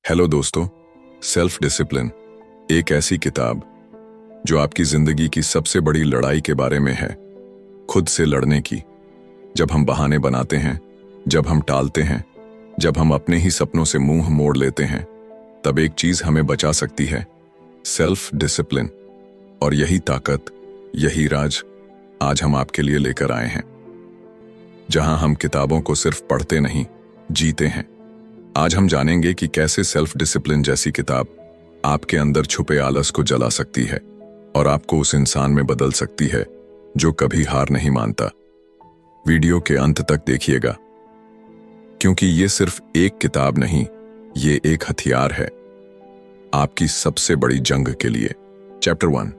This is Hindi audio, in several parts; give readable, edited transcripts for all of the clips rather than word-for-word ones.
हेलो दोस्तों, सेल्फ डिसिप्लिन एक ऐसी किताब जो आपकी जिंदगी की सबसे बड़ी लड़ाई के बारे में है। खुद से लड़ने की। जब हम बहाने बनाते हैं, जब हम टालते हैं, जब हम अपने ही सपनों से मुंह मोड़ लेते हैं, तब एक चीज हमें बचा सकती है, सेल्फ डिसिप्लिन। और यही ताकत, यही राज आज हम आपके लिए लेकर आए हैं। जहां हम किताबों को सिर्फ पढ़ते नहीं, जीते हैं। आज हम जानेंगे कि कैसे सेल्फ डिसिप्लिन जैसी किताब आपके अंदर छुपे आलस को जला सकती है और आपको उस इंसान में बदल सकती है जो कभी हार नहीं मानता। वीडियो के अंत तक देखिएगा, क्योंकि ये सिर्फ एक किताब नहीं, ये एक हथियार है आपकी सबसे बड़ी जंग के लिए। Chapter 1,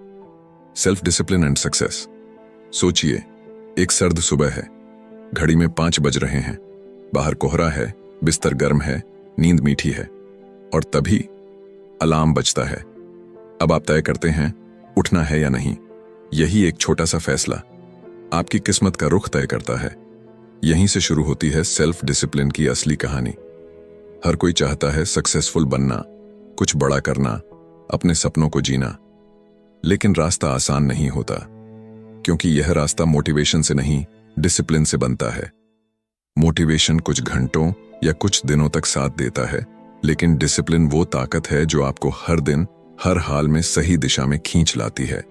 self discipline and success. सोचिए, एक सर्द सुबह है, घड़ी में 5 बज रहे हैं, बाहर कोहरा है, बिस्तर गर्म है, नींद मीठी है, और तभी अलार्म बजता है। अब आप तय करते हैं उठना है या नहीं। यही एक छोटा सा फैसला आपकी किस्मत का रुख तय करता है। यहीं से शुरू होती है सेल्फ डिसिप्लिन की असली कहानी। हर कोई चाहता है सक्सेसफुल बनना, कुछ बड़ा करना, अपने सपनों को जीना, लेकिन रास्ता आसान नहीं होता, क्योंकि यह रास्ता मोटिवेशन से नहीं, डिसिप्लिन से बनता है। मोटिवेशन कुछ घंटों या कुछ दिनों तक साथ देता है, लेकिन डिसिप्लिन वो ताकत है जो आपको हर दिन, हर हाल में सही दिशा में खींच लाती है,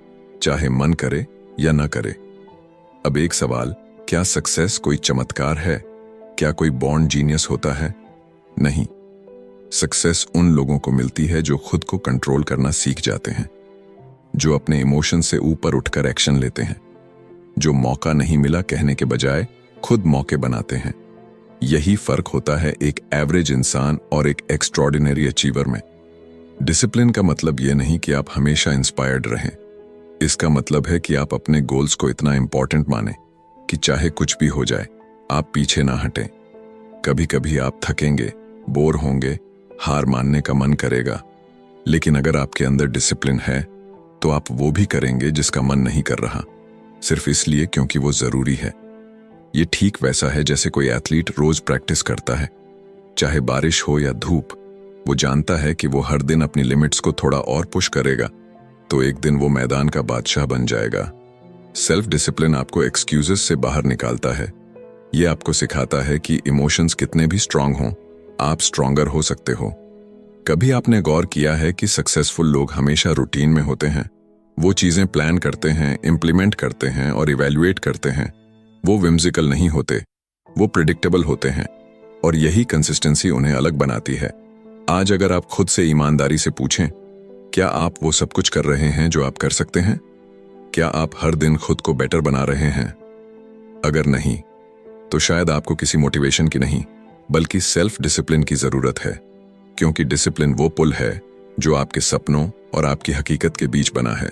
चाहे मन करे या न करे। अब एक सवाल, क्या सक्सेस कोई चमत्कार है? क्या कोई बॉर्न जीनियस होता है? नहीं। सक्सेस उन लोगों को मिलती है जो खुद को कंट्रोल करना सीख जाते हैं, जो अपने इमोशन से ऊपर उठकर एक्शन लेते हैं, जो मौका नहीं मिला कहने के बजाय खुद मौके बनाते हैं। यही फर्क होता है एक एवरेज इंसान और एक एक्स्ट्रॉर्डिनरी अचीवर में। डिसिप्लिन का मतलब यह नहीं कि आप हमेशा इंस्पायर्ड रहें। इसका मतलब है कि आप अपने गोल्स को इतना इंपॉर्टेंट माने कि चाहे कुछ भी हो जाए, आप पीछे ना हटें। कभी कभी आप थकेंगे, बोर होंगे, हार मानने का मन करेगा, लेकिन अगर आपके अंदर डिसिप्लिन है तो आप वो भी करेंगे जिसका मन नहीं कर रहा, सिर्फ इसलिए क्योंकि वो जरूरी है। ये ठीक वैसा है जैसे कोई एथलीट रोज प्रैक्टिस करता है, चाहे बारिश हो या धूप। वो जानता है कि वो हर दिन अपनी लिमिट्स को थोड़ा और पुश करेगा तो एक दिन वो मैदान का बादशाह बन जाएगा। सेल्फ डिसिप्लिन आपको एक्सक्यूजेस से बाहर निकालता है। ये आपको सिखाता है कि इमोशंस कितने भी स्ट्रांग हों, आप स्ट्रांगर हो सकते हो। कभी आपने गौर किया है कि सक्सेसफुल लोग हमेशा रूटीन में होते हैं? वो चीजें प्लान करते हैं, इंप्लीमेंट करते हैं और इवैल्यूएट करते हैं। वो विम्जिकल नहीं होते, वो प्रिडिक्टेबल होते हैं, और यही कंसिस्टेंसी उन्हें अलग बनाती है। आज अगर आप खुद से ईमानदारी से पूछें, क्या आप वो सब कुछ कर रहे हैं जो आप कर सकते हैं? क्या आप हर दिन खुद को बेटर बना रहे हैं? अगर नहीं, तो शायद आपको किसी मोटिवेशन की नहीं, बल्कि सेल्फ डिसिप्लिन की जरूरत है, क्योंकि डिसिप्लिन वो पुल है जो आपके सपनों और आपकी हकीकत के बीच बना है।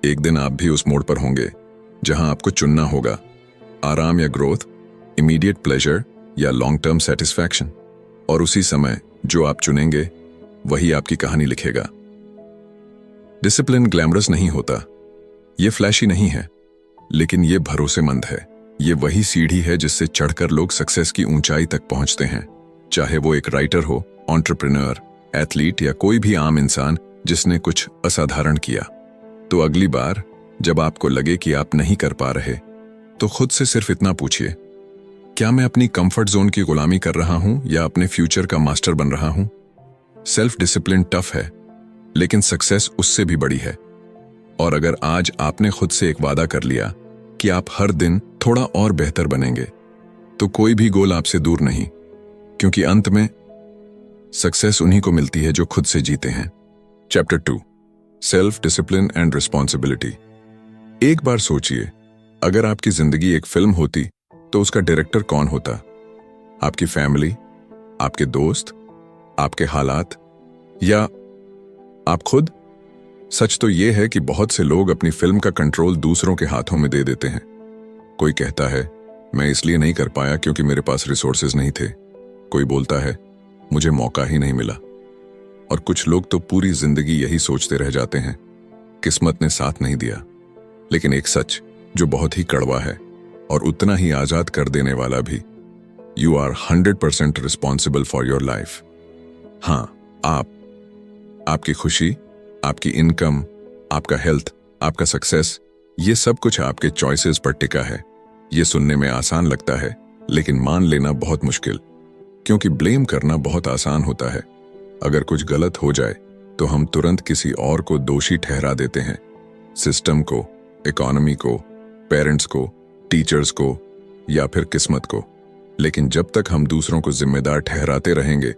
एक दिन आप भी उस मोड़ पर होंगे जहां आपको चुनना होगा, आराम या ग्रोथ, इमीडिएट प्लेजर या लॉन्ग टर्म सेटिस्फैक्शन, और उसी समय जो आप चुनेंगे वही आपकी कहानी लिखेगा। डिसिप्लिन ग्लैमरस नहीं होता, ये फ्लैशी नहीं है, लेकिन ये भरोसेमंद है। ये वही सीढ़ी है जिससे चढ़कर लोग सक्सेस की ऊंचाई तक पहुंचते हैं, चाहे वो एक राइटर हो, एंटरप्रेन्योर, एथलीट या कोई भी आम इंसान जिसने कुछ असाधारण किया। तो अगली बार जब आपको लगे कि आप नहीं कर पा रहे, तो खुद से सिर्फ इतना पूछिए, क्या मैं अपनी कंफर्ट जोन की गुलामी कर रहा हूं या अपने फ्यूचर का मास्टर बन रहा हूं? सेल्फ डिसिप्लिन टफ है, लेकिन सक्सेस उससे भी बड़ी है। और अगर आज आपने खुद से एक वादा कर लिया कि आप हर दिन थोड़ा और बेहतर बनेंगे, तो कोई भी गोल आपसे दूर नहीं, क्योंकि अंत में सक्सेस उन्हीं को मिलती है जो खुद से जीते हैं। Chapter 2, self discipline and responsibility. एक बार सोचिए, अगर आपकी जिंदगी एक फिल्म होती तो उसका डायरेक्टर कौन होता? आपकी फैमिली, आपके दोस्त, आपके हालात, या आप खुद? सच तो यह है कि बहुत से लोग अपनी फिल्म का कंट्रोल दूसरों के हाथों में दे देते हैं। कोई कहता है, मैं इसलिए नहीं कर पाया क्योंकि मेरे पास रिसोर्सेज नहीं थे। कोई बोलता है, मुझे मौका ही नहीं मिला। और कुछ लोग तो पूरी जिंदगी यही सोचते रह जाते हैं, किस्मत ने साथ नहीं दिया। लेकिन एक सच जो बहुत ही कड़वा है और उतना ही आजाद कर देने वाला भी, you are 100% responsible for your life. हाँ, आपकी खुशी, आपकी इनकम, आपका हेल्थ, आपका सक्सेस, ये सब कुछ आपके चॉइसेस पर टिका है। ये सुनने में आसान लगता है, लेकिन मान लेना बहुत मुश्किल, क्योंकि ब्लेम करना बहुत आसान होता है। अगर कुछ गलत हो जाए तो हम तुरंत किसी और को दोषी ठहरा देते हैं, सिस्टम को, इकोनॉमी को, पेरेंट्स को, टीचर्स को, या फिर किस्मत को। लेकिन जब तक हम दूसरों को जिम्मेदार ठहराते रहेंगे,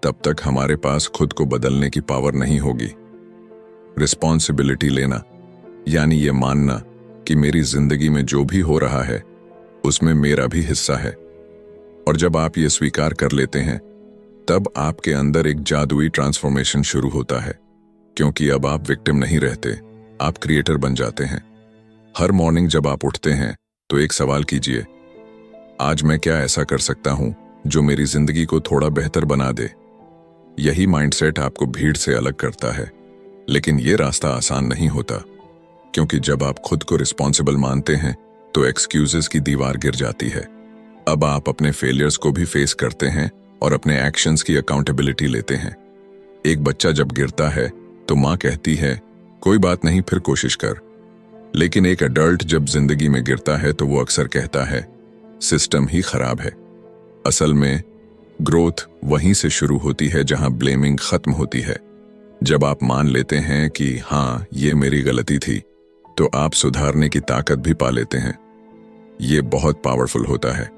तब तक हमारे पास खुद को बदलने की पावर नहीं होगी। रिस्पॉन्सिबिलिटी लेना यानी ये मानना कि मेरी जिंदगी में जो भी हो रहा है उसमें मेरा भी हिस्सा है। और जब आप ये स्वीकार कर लेते हैं, तब आपके अंदर एक जादुई ट्रांसफॉर्मेशन शुरू होता है, क्योंकि अब आप विक्टिम नहीं रहते, आप क्रिएटर बन जाते हैं। हर मॉर्निंग जब आप उठते हैं तो एक सवाल कीजिए, आज मैं क्या ऐसा कर सकता हूं जो मेरी जिंदगी को थोड़ा बेहतर बना दे। यही माइंडसेट आपको भीड़ से अलग करता है। लेकिन यह रास्ता आसान नहीं होता, क्योंकि जब आप खुद को रिस्पॉन्सिबल मानते हैं तो एक्सक्यूजेस की दीवार गिर जाती है। अब आप अपने फेलियर्स को भी फेस करते हैं और अपने एक्शंस की अकाउंटेबिलिटी लेते हैं। एक बच्चा जब गिरता है तो माँ कहती है, कोई बात नहीं, फिर कोशिश कर। लेकिन एक एडल्ट जब जिंदगी में गिरता है तो वो अक्सर कहता है, सिस्टम ही खराब है। असल में ग्रोथ वहीं से शुरू होती है जहां ब्लेमिंग खत्म होती है। जब आप मान लेते हैं कि हाँ, ये मेरी गलती थी, तो आप सुधारने की ताकत भी पा लेते हैं। ये बहुत पावरफुल होता है।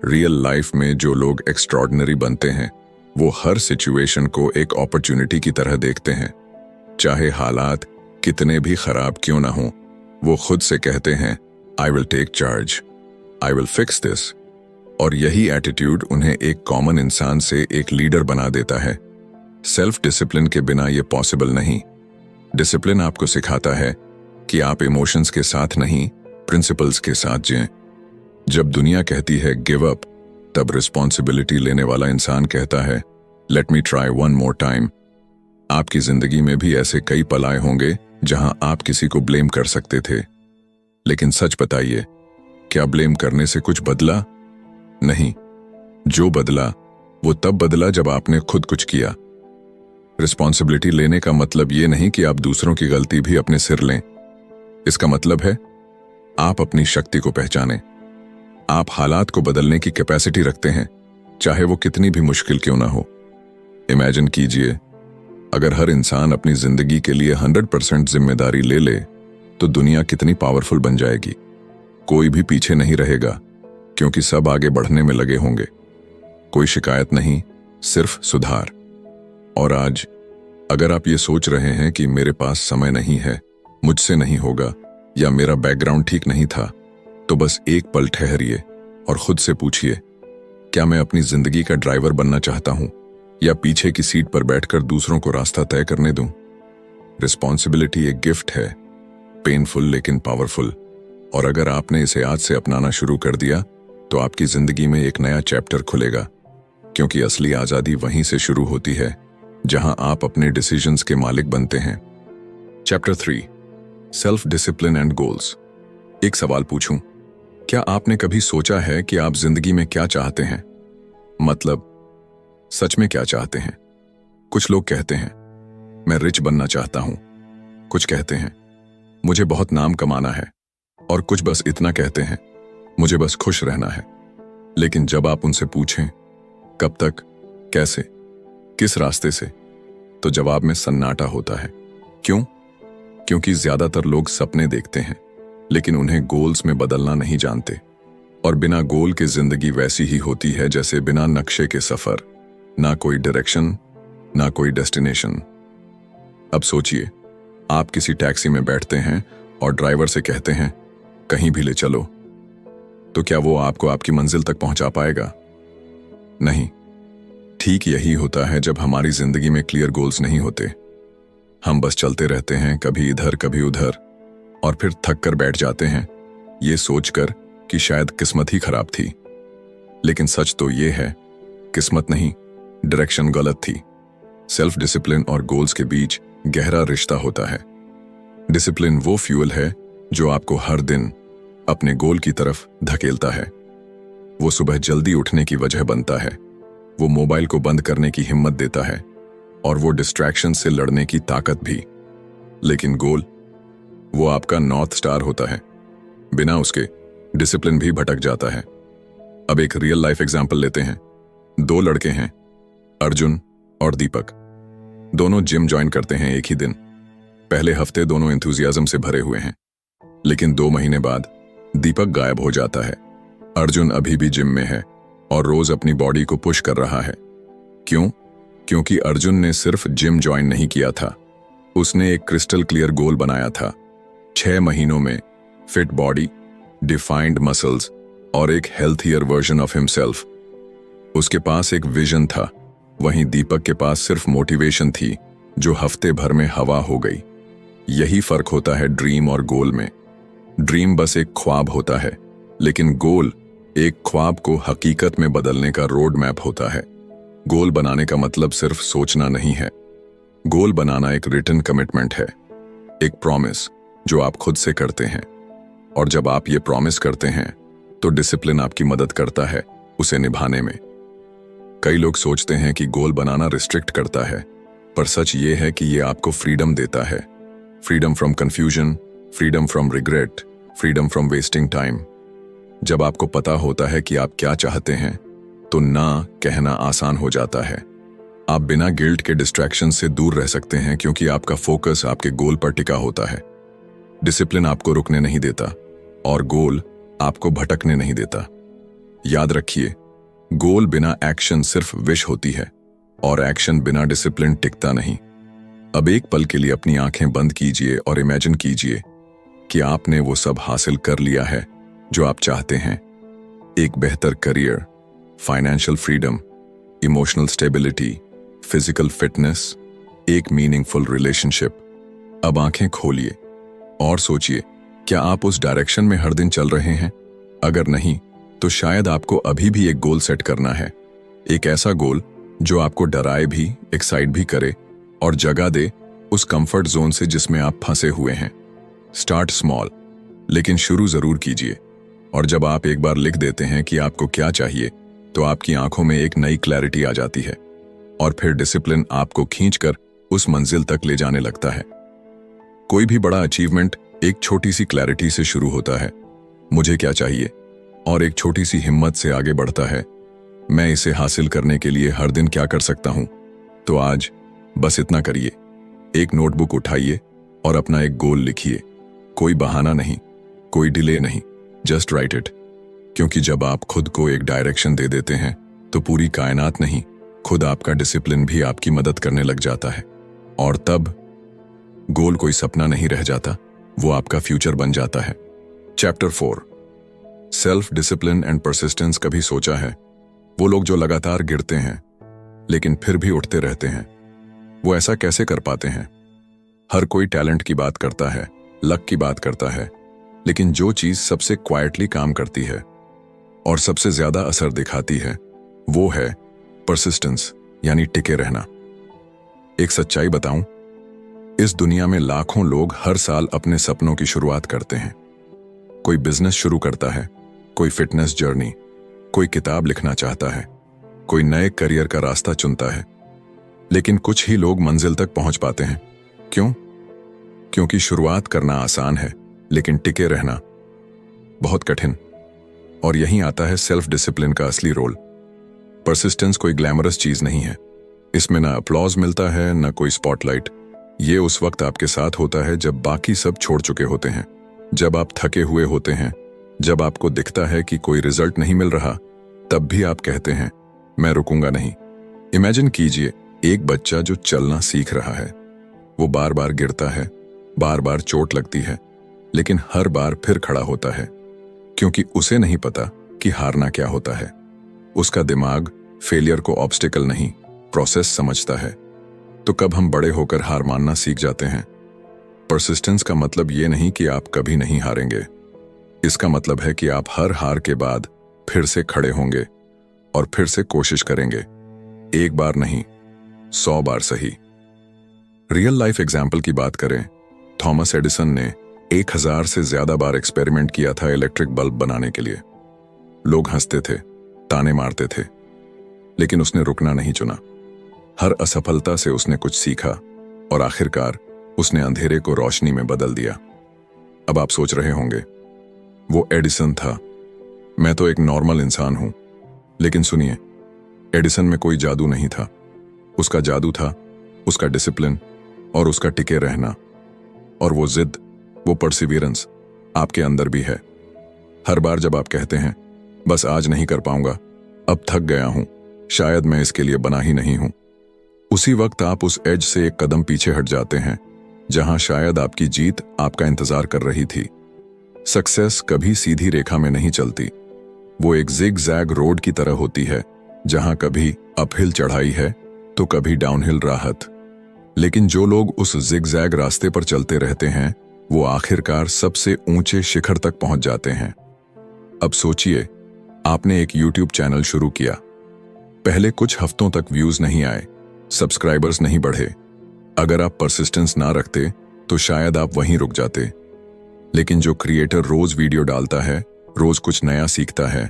रियल लाइफ में जो लोग एक्स्ट्रॉर्डिनरी बनते हैं, वो हर सिचुएशन को एक अपॉर्चुनिटी की तरह देखते हैं। चाहे हालात कितने भी खराब क्यों ना हों, वो खुद से कहते हैं, I will take charge, I will fix this. और यही एटीट्यूड उन्हें एक कॉमन इंसान से एक लीडर बना देता है। सेल्फ डिसिप्लिन के बिना ये पॉसिबल नहीं। डिसिप्लिन आपको सिखाता है कि आप इमोशंस के साथ नहीं, प्रिंसिपल्स के साथ जिएं। जब दुनिया कहती है गिव अप, तब रिस्पॉन्सिबिलिटी लेने वाला इंसान कहता है, let me try one more time. आपकी जिंदगी में भी ऐसे कई पल आए होंगे जहां आप किसी को ब्लेम कर सकते थे, लेकिन सच बताइए, क्या ब्लेम करने से कुछ बदला? नहीं। जो बदला वो तब बदला जब आपने खुद कुछ किया। रिस्पॉन्सिबिलिटी लेने का मतलब ये नहीं कि आप दूसरों की गलती भी अपने सिर लें। इसका मतलब है आप अपनी शक्ति को पहचानें। आप हालात को बदलने की कैपेसिटी रखते हैं, चाहे वो कितनी भी मुश्किल क्यों ना हो। इमेजिन कीजिए, अगर हर इंसान अपनी जिंदगी के लिए 100% जिम्मेदारी ले ले, तो दुनिया कितनी पावरफुल बन जाएगी। कोई भी पीछे नहीं रहेगा, क्योंकि सब आगे बढ़ने में लगे होंगे। कोई शिकायत नहीं, सिर्फ सुधार। और आज अगर आप ये सोच रहे हैं कि मेरे पास समय नहीं है, मुझसे नहीं होगा, या मेरा बैकग्राउंड ठीक नहीं था, तो बस एक पल ठहरिए और खुद से पूछिए, क्या मैं अपनी जिंदगी का ड्राइवर बनना चाहता हूं, या पीछे की सीट पर बैठकर दूसरों को रास्ता तय करने दूं? रिस्पॉन्सिबिलिटी एक गिफ्ट है, पेनफुल लेकिन पावरफुल। और अगर आपने इसे आज से अपनाना शुरू कर दिया, तो आपकी जिंदगी में एक नया चैप्टर खुलेगा, क्योंकि असली आजादी वहीं से शुरू होती है जहां आप अपने डिसीजंस के मालिक बनते हैं। Chapter 3, self discipline and goals. एक सवाल पूछूं, क्या आपने कभी सोचा है कि आप जिंदगी में क्या चाहते हैं? मतलब सच में क्या चाहते हैं? कुछ लोग कहते हैं, मैं रिच बनना चाहता हूं। कुछ कहते हैं, मुझे बहुत नाम कमाना है। और कुछ बस इतना कहते हैं, मुझे बस खुश रहना है। लेकिन जब आप उनसे पूछें, कब तक, कैसे, किस रास्ते से, तो जवाब में सन्नाटा होता है। क्यों? क्योंकि ज्यादातर लोग सपने देखते हैं, लेकिन उन्हें गोल्स में बदलना नहीं जानते। और बिना गोल के जिंदगी वैसी ही होती है जैसे बिना नक्शे के सफर, ना कोई डायरेक्शन, ना कोई डेस्टिनेशन। अब सोचिए, आप किसी टैक्सी में बैठते हैं और ड्राइवर से कहते हैं, कहीं भी ले चलो, तो क्या वो आपको आपकी मंजिल तक पहुंचा पाएगा? नहीं। ठीक यही होता है जब हमारी जिंदगी में क्लियर गोल्स नहीं होते। हम बस चलते रहते हैं, कभी इधर कभी उधर, और फिर थक कर बैठ जाते हैं, ये सोचकर कि शायद किस्मत ही खराब थी। लेकिन सच तो ये है, किस्मत नहीं, डायरेक्शन गलत थी। सेल्फ डिसिप्लिन और गोल्स के बीच गहरा रिश्ता होता है। डिसिप्लिन वो फ्यूल है जो आपको हर दिन अपने गोल की तरफ धकेलता है। वो सुबह जल्दी उठने की वजह बनता है, वो मोबाइल को बंद करने की हिम्मत देता है, और वो डिस्ट्रैक्शन से लड़ने की ताकत भी। लेकिन गोल, वो आपका नॉर्थ स्टार होता है। बिना उसके डिसिप्लिन भी भटक जाता है। अब एक रियल लाइफ एग्जाम्पल लेते हैं। दो लड़के हैं, अर्जुन और दीपक। दोनों जिम ज्वाइन करते हैं एक ही दिन। पहले हफ्ते दोनों एंथुजियाज्म से भरे हुए हैं, लेकिन 2 महीने बाद दीपक गायब हो जाता है। अर्जुन अभी भी जिम में है और रोज अपनी बॉडी को पुश कर रहा है। क्यों? क्योंकि अर्जुन ने सिर्फ जिम ज्वाइन नहीं किया था, उसने एक क्रिस्टल क्लियर गोल बनाया था। 6 महीनों में फिट बॉडी, डिफाइंड मसल्स और एक हेल्थियर वर्जन ऑफ हिमसेल्फ। उसके पास एक विजन था, वहीं दीपक के पास सिर्फ मोटिवेशन थी जो हफ्ते भर में हवा हो गई। यही फर्क होता है ड्रीम और गोल में। ड्रीम बस एक ख्वाब होता है, लेकिन गोल एक ख्वाब को हकीकत में बदलने का रोड मैप होता है। गोल बनाने का मतलब सिर्फ सोचना नहीं है। गोल बनाना एक रिटन कमिटमेंट है, एक प्रॉमिस जो आप खुद से करते हैं। और जब आप ये प्रॉमिस करते हैं तो डिसिप्लिन आपकी मदद करता है उसे निभाने में। कई लोग सोचते हैं कि गोल बनाना रिस्ट्रिक्ट करता है, पर सच ये है कि ये आपको फ्रीडम देता है। Freedom from confusion, freedom from regret, freedom from wasting time. जब आपको पता होता है कि आप क्या चाहते हैं तो ना कहना आसान हो जाता है। आप बिना गिल्ट के डिस्ट्रैक्शन से दूर रह सकते हैं क्योंकि आपका फोकस आपके गोल पर टिका होता है। डिसिप्लिन आपको रुकने नहीं देता और गोल आपको भटकने नहीं देता। याद रखिए, गोल बिना एक्शन सिर्फ विश होती है और एक्शन बिना डिसिप्लिन टिकता नहीं। अब एक पल के लिए अपनी आंखें बंद कीजिए और इमेजिन कीजिए कि आपने वो सब हासिल कर लिया है जो आप चाहते हैं। एक बेहतर career, financial freedom, emotional stability, physical fitness, एक मीनिंगफुल रिलेशनशिप। अब आंखें खोलिए और सोचिए, क्या आप उस डायरेक्शन में हर दिन चल रहे हैं? अगर नहीं, तो शायद आपको अभी भी एक गोल सेट करना है। एक ऐसा गोल जो आपको डराए भी, एक्साइट भी करे और जगह दे उस कंफर्ट जोन से जिसमें आप फंसे हुए हैं। स्टार्ट स्मॉल, लेकिन शुरू जरूर कीजिए। और जब आप एक बार लिख देते हैं कि आपको क्या चाहिए, तो आपकी आंखों में एक नई क्लैरिटी आ जाती है और फिर डिसिप्लिन आपको खींचकर उस मंजिल तक ले जाने लगता है। कोई भी बड़ा अचीवमेंट एक छोटी सी क्लैरिटी से शुरू होता है, मुझे क्या चाहिए, और एक छोटी सी हिम्मत से आगे बढ़ता है, मैं इसे हासिल करने के लिए हर दिन क्या कर सकता हूं। तो आज बस इतना करिए, एक नोटबुक उठाइए और अपना एक गोल लिखिए। कोई बहाना नहीं, कोई डिले नहीं, जस्ट राइट इट। क्योंकि जब आप खुद को एक डायरेक्शन दे देते हैं तो पूरी कायनात नहीं, खुद आपका डिसिप्लिन भी आपकी मदद करने लग जाता है। और तब गोल कोई सपना नहीं रह जाता, वो आपका फ्यूचर बन जाता है। Chapter 4, self discipline and persistence. कभी सोचा है वो लोग जो लगातार गिरते हैं लेकिन फिर भी उठते रहते हैं, वो ऐसा कैसे कर पाते हैं? हर कोई टैलेंट की बात करता है, लक की बात करता है, लेकिन जो चीज सबसे क्वाइटली काम करती है और सबसे ज्यादा असर दिखाती है वो है परसिस्टेंस, यानी टिके रहना। एक सच्चाई बताऊं, इस दुनिया में लाखों लोग हर साल अपने सपनों की शुरुआत करते हैं। कोई बिजनेस शुरू करता है, कोई फिटनेस जर्नी, कोई किताब लिखना चाहता है, कोई नए करियर का रास्ता चुनता है, लेकिन कुछ ही लोग मंजिल तक पहुंच पाते हैं। क्यों? क्योंकि शुरुआत करना आसान है, लेकिन टिके रहना बहुत कठिन। और यहीं आता है सेल्फ डिसिप्लिन का असली रोल। परसिस्टेंस कोई ग्लैमरस चीज नहीं है, इसमें ना अपलॉज मिलता है, ना कोई स्पॉटलाइट। ये उस वक्त आपके साथ होता है जब बाकी सब छोड़ चुके होते हैं, जब आप थके हुए होते हैं, जब आपको दिखता है कि कोई रिजल्ट नहीं मिल रहा, तब भी आप कहते हैं मैं रुकूंगा नहीं। इमेजिन कीजिए, एक बच्चा जो चलना सीख रहा है, वो बार बार गिरता है, बार बार चोट लगती है, लेकिन हर बार फिर खड़ा होता है, क्योंकि उसे नहीं पता कि हारना क्या होता है। उसका दिमाग फेलियर को ऑब्स्टिकल नहीं, प्रोसेस समझता है। तो कब हम बड़े होकर हार मानना सीख जाते हैं? परसिस्टेंस का मतलब ये नहीं कि आप कभी नहीं हारेंगे, इसका मतलब है कि आप हर हार के बाद फिर से खड़े होंगे और फिर से कोशिश करेंगे। एक बार नहीं, 100 बार सही। रियल लाइफ एग्जाम्पल की बात करें, थॉमस एडिसन ने 1000 से ज्यादा बार एक्सपेरिमेंट किया था इलेक्ट्रिक बल्ब बनाने के लिए। लोग हंसते थे, ताने मारते थे, लेकिन उसने रुकना नहीं चुना। हर असफलता से उसने कुछ सीखा और आखिरकार उसने अंधेरे को रोशनी में बदल दिया। अब आप सोच रहे होंगे, वो एडिसन था, मैं तो एक नॉर्मल इंसान हूं। लेकिन सुनिए, एडिसन में कोई जादू नहीं था। उसका जादू था उसका डिसिप्लिन और उसका टिके रहना। और वो जिद, वो परसिवियरेंस आपके अंदर भी है। हर बार जब आप कहते हैं बस आज नहीं कर पाऊंगा, अब थक गया हूं, शायद मैं इसके लिए बना ही नहीं हूं, उसी वक्त आप उस एज से एक कदम पीछे हट जाते हैं जहां शायद आपकी जीत आपका इंतजार कर रही थी। सक्सेस कभी सीधी रेखा में नहीं चलती। वो एक जिग जैग रोड की तरह होती है, जहां कभी अपहिल चढ़ाई है तो कभी डाउनहिल राहत। लेकिन जो लोग उस जिग जैग रास्ते पर चलते रहते हैं, वो आखिरकार सबसे ऊंचे शिखर तक पहुंच जाते हैं। अब सोचिए, आपने एक YouTube चैनल शुरू किया। पहले कुछ हफ्तों तक व्यूज नहीं आए, सब्सक्राइबर्स नहीं बढ़े। अगर आप परसिस्टेंस ना रखते तो शायद आप वहीं रुक जाते। लेकिन जो क्रिएटर रोज वीडियो डालता है, रोज कुछ नया सीखता है,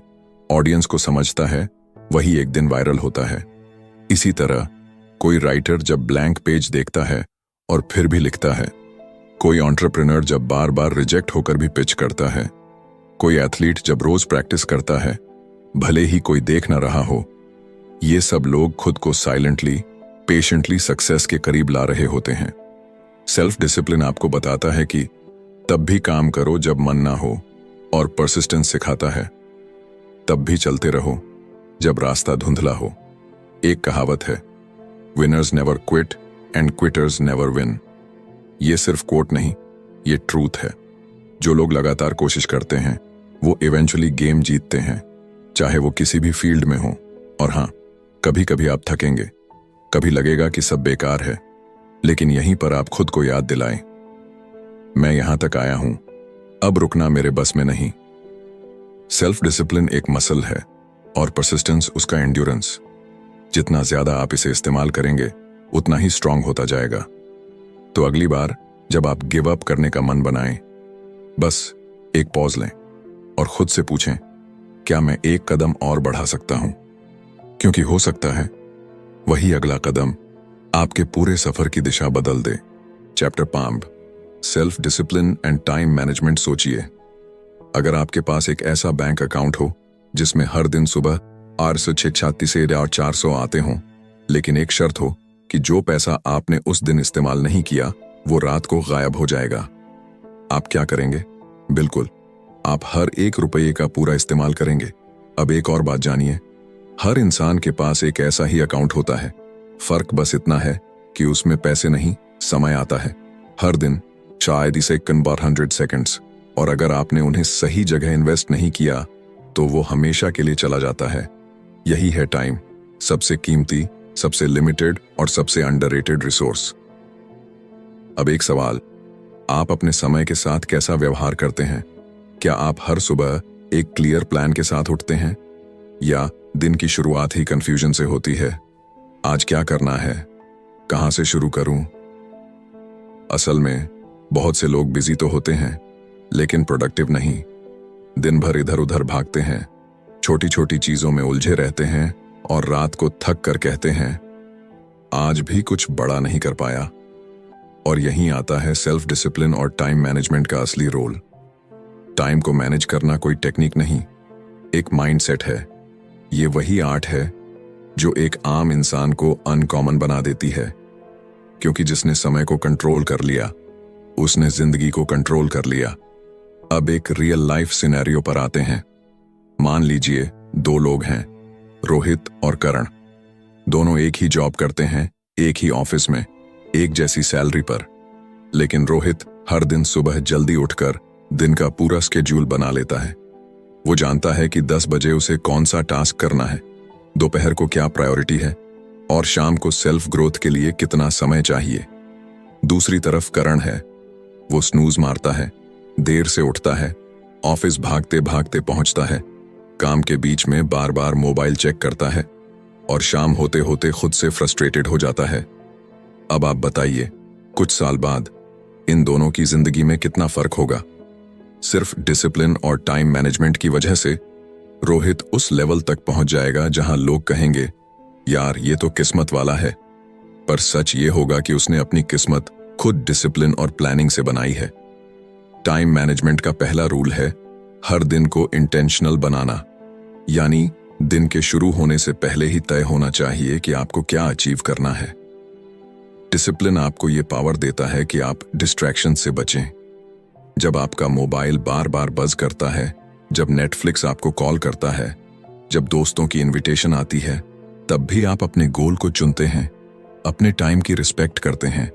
ऑडियंस को समझता है, वही एक दिन वायरल होता है। इसी तरह कोई राइटर जब ब्लैंक पेज देखता है और फिर भी लिखता है, कोई एंटरप्रेन्योर जब बार बार रिजेक्ट होकर भी पिच करता है, कोई एथलीट जब रोज प्रैक्टिस करता है, भले ही कोई देख ना रहा हो, ये सब लोग खुद को साइलेंटली, पेशेंटली सक्सेस के करीब ला रहे होते हैं। सेल्फ डिसिप्लिन आपको बताता है कि तब भी काम करो जब मन ना हो, और परसिस्टेंस सिखाता है तब भी चलते रहो जब रास्ता धुंधला हो। एक कहावत है, winners never quit and quitters never win. ये सिर्फ कोट नहीं, ये ट्रूथ है। जो लोग लगातार कोशिश करते हैं वो इवेंचुअली गेम जीतते हैं, चाहे वो किसी भी फील्ड में हो। और हाँ, कभी कभी आप थकेंगे, कभी लगेगा कि सब बेकार है, लेकिन यहीं पर आप खुद को याद दिलाएं, मैं यहां तक आया हूं, अब रुकना मेरे बस में नहीं। सेल्फ डिसिप्लिन एक मसल है और परसिस्टेंस उसका एंड्योरेंस। जितना ज्यादा आप इसे इस्तेमाल करेंगे, उतना ही स्ट्रांग होता जाएगा। तो अगली बार जब आप गिव अप करने का मन बनाएं, बस एक पॉज लें और खुद से पूछें, क्या मैं एक कदम और बढ़ा सकता हूं? क्योंकि हो सकता है वही अगला कदम आपके पूरे सफर की दिशा बदल दे। Chapter 5, self discipline and time management. सोचिए, अगर आपके पास एक ऐसा बैंक अकाउंट हो जिसमें हर दिन सुबह 836 से 400 आते हों, लेकिन एक शर्त हो कि जो पैसा आपने उस दिन इस्तेमाल नहीं किया वो रात को गायब हो जाएगा, आप क्या करेंगे? बिल्कुल, आप हर एक रुपये का पूरा इस्तेमाल करेंगे। अब एक और बात जानिए, हर इंसान के पास एक ऐसा ही अकाउंट होता है, फर्क बस इतना है कि उसमें पैसे नहीं, समय आता है। हर दिन शायद इसे कन्वर्ट 100 सेकंड्स, और अगर आपने उन्हें सही जगह इन्वेस्ट नहीं किया तो वो हमेशा के लिए चला जाता है। यही है टाइम, सबसे कीमती, सबसे लिमिटेड और सबसे अंडररेटेड रिसोर्स। अब एक सवाल, आप अपने समय के साथ कैसा व्यवहार करते हैं? क्या आप हर सुबह एक क्लियर प्लान के साथ उठते हैं, या दिन की शुरुआत ही कंफ्यूजन से होती है? आज क्या करना है, कहां से शुरू करूं? असल में बहुत से लोग बिजी तो होते हैं लेकिन प्रोडक्टिव नहीं। दिन भर इधर उधर भागते हैं, छोटी छोटी चीजों में उलझे रहते हैं और रात को थक कर कहते हैं आज भी कुछ बड़ा नहीं कर पाया। और यहीं आता है सेल्फ डिसिप्लिन और टाइम मैनेजमेंट का असली रोल। टाइम को मैनेज करना कोई टेक्निक नहीं, एक माइंडसेट है। ये वही आर्ट है जो एक आम इंसान को अनकॉमन बना देती है, क्योंकि जिसने समय को कंट्रोल कर लिया उसने जिंदगी को कंट्रोल कर लिया। अब एक रियल लाइफ सिनेरियो पर आते हैं। मान लीजिए 2 लोग हैं, रोहित और करण। दोनों एक ही जॉब करते हैं, एक ही ऑफिस में, एक जैसी सैलरी पर। लेकिन रोहित हर दिन सुबह जल्दी उठकर दिन का पूरा स्केड्यूल बना लेता है। वो जानता है कि 10 बजे उसे कौन सा टास्क करना है, दोपहर को क्या प्रायोरिटी है और शाम को सेल्फ ग्रोथ के लिए कितना समय चाहिए। दूसरी तरफ करण है, वो स्नूज मारता है, देर से उठता है, ऑफिस भागते भागते पहुंचता है, काम के बीच में बार बार मोबाइल चेक करता है और शाम होते होते खुद से फ्रस्ट्रेटेड हो जाता है। अब आप बताइए, कुछ साल बाद इन दोनों की जिंदगी में कितना फर्क होगा? सिर्फ डिसिप्लिन और टाइम मैनेजमेंट की वजह से रोहित उस लेवल तक पहुंच जाएगा जहां लोग कहेंगे यार ये तो किस्मत वाला है, पर सच ये होगा कि उसने अपनी किस्मत खुद डिसिप्लिन और प्लानिंग से बनाई है। टाइम मैनेजमेंट का पहला रूल है हर दिन को इंटेंशनल बनाना, यानी दिन के शुरू होने से पहले ही तय होना चाहिए कि आपको क्या अचीव करना है। डिसिप्लिन आपको ये पावर देता है कि आप डिस्ट्रैक्शन से बचें। जब आपका मोबाइल बार बार बज करता है, जब नेटफ्लिक्स आपको कॉल करता है, जब दोस्तों की इनविटेशन आती है, तब भी आप अपने गोल को चुनते हैं, अपने टाइम की रिस्पेक्ट करते हैं।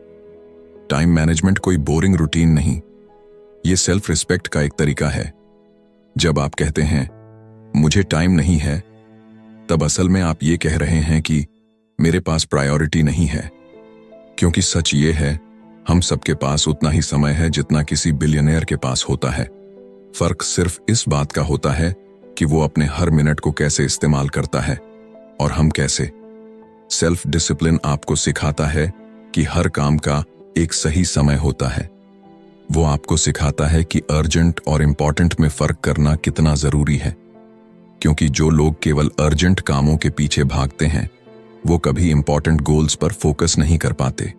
टाइम मैनेजमेंट कोई बोरिंग रूटीन नहीं, ये सेल्फ रिस्पेक्ट का एक तरीका है। जब आप कहते हैं मुझे टाइम नहीं है, तब असल में आप ये कह रहे हैं कि मेरे पास प्रायोरिटी नहीं है। क्योंकि सच ये है, हम सबके पास उतना ही समय है जितना किसी बिलियनियर के पास होता है। फर्क सिर्फ इस बात का होता है कि वो अपने हर मिनट को कैसे इस्तेमाल करता है और हम कैसे। सेल्फ डिसिप्लिन आपको सिखाता है कि हर काम का एक सही समय होता है। वो आपको सिखाता है कि अर्जेंट और इंपॉर्टेंट में फर्क करना कितना जरूरी है। क्योंकि जो लोग केवल अर्जेंट कामों के पीछे भागते हैं, वो कभी इंपॉर्टेंट गोल्स पर फोकस नहीं कर पाते।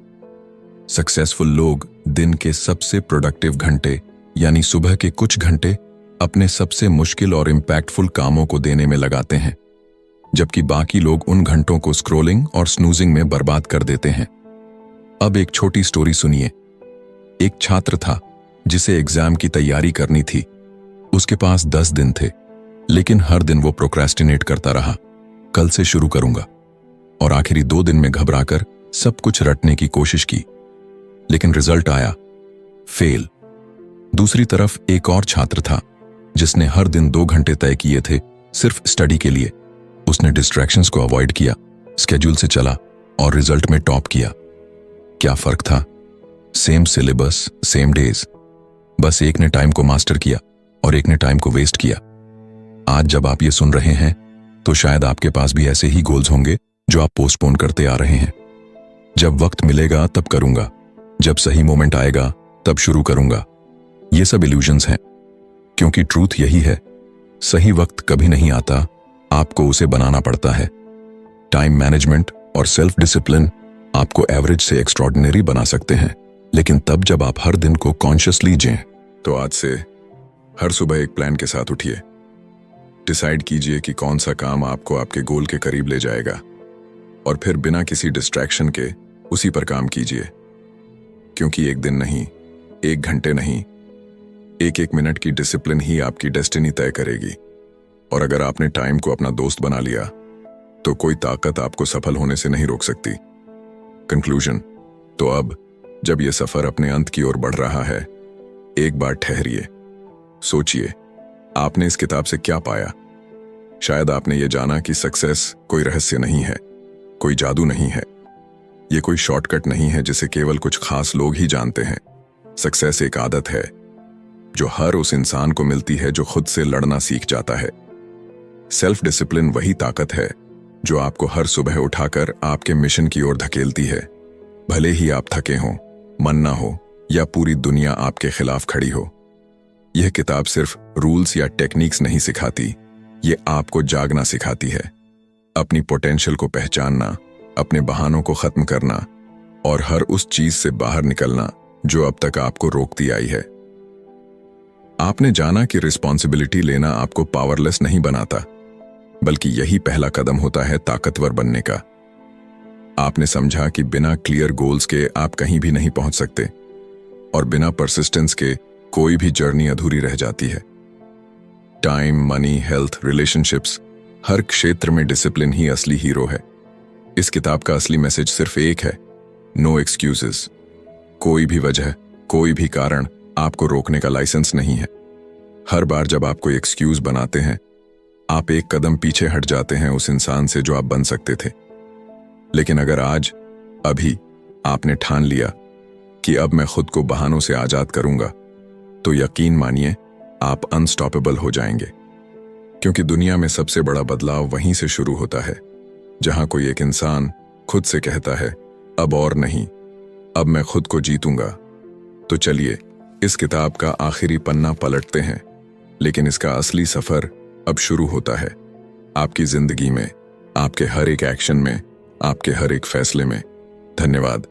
सक्सेसफुल लोग दिन के सबसे प्रोडक्टिव घंटे यानी सुबह के कुछ घंटे अपने सबसे मुश्किल और इंपैक्टफुल कामों को देने में लगाते हैं, जबकि बाकी लोग उन घंटों को स्क्रोलिंग और स्नूजिंग में बर्बाद कर देते हैं। अब एक छोटी स्टोरी सुनिए। एक छात्र था जिसे एग्जाम की तैयारी करनी थी। उसके पास 10 दिन थे, लेकिन हर दिन वो प्रोक्रेस्टिनेट करता रहा, कल से शुरू करूंगा, और आखिरी 2 दिन में घबराकर सब कुछ रटने की कोशिश की, लेकिन रिजल्ट आया फेल। दूसरी तरफ एक और छात्र था जिसने हर दिन 2 घंटे तय किए थे सिर्फ स्टडी के लिए। उसने डिस्ट्रैक्शंस को अवॉइड किया, स्केड्यूल से चला और रिजल्ट में टॉप किया। क्या फर्क था? सेम सिलेबस, सेम डेज, बस एक ने टाइम को मास्टर किया और एक ने टाइम को वेस्ट किया। आज जब आप ये सुन रहे हैं तो शायद आपके पास भी ऐसे ही गोल्स होंगे जो आप पोस्टपोन करते आ रहे हैं। जब वक्त मिलेगा तब करूंगा, जब सही मोमेंट आएगा तब शुरू करूंगा। ये सब इल्यूजन्स हैं, क्योंकि ट्रूथ यही है, सही वक्त कभी नहीं आता, आपको उसे बनाना पड़ता है। टाइम मैनेजमेंट और सेल्फ डिसिप्लिन आपको एवरेज से एक्स्ट्रॉर्डिनरी बना सकते हैं, लेकिन तब जब आप हर दिन को कॉन्शियसली जिएं। तो आज से हर सुबह एक प्लान के साथ उठिए। डिसाइड कीजिए कि कौन सा काम आपको आपके गोल के करीब ले जाएगा, और फिर बिना किसी डिस्ट्रैक्शन के उसी पर काम कीजिए। क्योंकि एक दिन नहीं, 1 घंटे नहीं, एक एक मिनट की डिसिप्लिन ही आपकी डेस्टिनी तय करेगी। और अगर आपने टाइम को अपना दोस्त बना लिया, तो कोई ताकत आपको सफल होने से नहीं रोक सकती। कंक्लूजन, तो अब जब यह सफर अपने अंत की ओर बढ़ रहा है, एक बार ठहरिए, सोचिए, आपने इस किताब से क्या पाया। शायद आपने ये जाना कि सक्सेस कोई रहस्य नहीं है, कोई जादू नहीं है, ये कोई शॉर्टकट नहीं है जिसे केवल कुछ खास लोग ही जानते हैं। सक्सेस एक आदत है जो हर उस इंसान को मिलती है जो खुद से लड़ना सीख जाता है। सेल्फ डिसिप्लिन वही ताकत है जो आपको हर सुबह उठाकर आपके मिशन की ओर धकेलती है, भले ही आप थके हों, मन ना हो, या पूरी दुनिया आपके खिलाफ खड़ी हो। यह किताब सिर्फ रूल्स या टेक्निक्स नहीं सिखाती, ये आपको जागना सिखाती है, अपनी पोटेंशियल को पहचानना, अपने बहानों को खत्म करना और हर उस चीज से बाहर निकलना जो अब तक आपको रोकती आई है। आपने जाना कि रिस्पॉन्सिबिलिटी लेना आपको पावरलेस नहीं बनाता, बल्कि यही पहला कदम होता है ताकतवर बनने का। आपने समझा कि बिना क्लियर गोल्स के आप कहीं भी नहीं पहुंच सकते, और बिना परसिस्टेंस के कोई भी जर्नी अधूरी रह जाती है। टाइम, मनी, हेल्थ, रिलेशनशिप्स, हर क्षेत्र में डिसिप्लिन ही असली हीरो है। इस किताब का असली मैसेज सिर्फ एक है, नो एक्सक्यूजेस। कोई भी वजह, कोई भी कारण आपको रोकने का लाइसेंस नहीं है। हर बार जब आप कोई एक्सक्यूज बनाते हैं, आप एक कदम पीछे हट जाते हैं उस इंसान से जो आप बन सकते थे। लेकिन अगर आज, अभी आपने ठान लिया कि अब मैं खुद को बहानों से आजाद करूंगा, तो यकीन मानिए आप अनस्टॉपेबल हो जाएंगे। क्योंकि दुनिया में सबसे बड़ा बदलाव वहीं से शुरू होता है जहां कोई एक इंसान खुद से कहता है, अब और नहीं, अब मैं खुद को जीतूंगा। तो चलिए इस किताब का आखिरी पन्ना पलटते हैं, लेकिन इसका असली सफर अब शुरू होता है, आपकी जिंदगी में, आपके हर एक एक्शन में, आपके हर एक फैसले में। धन्यवाद।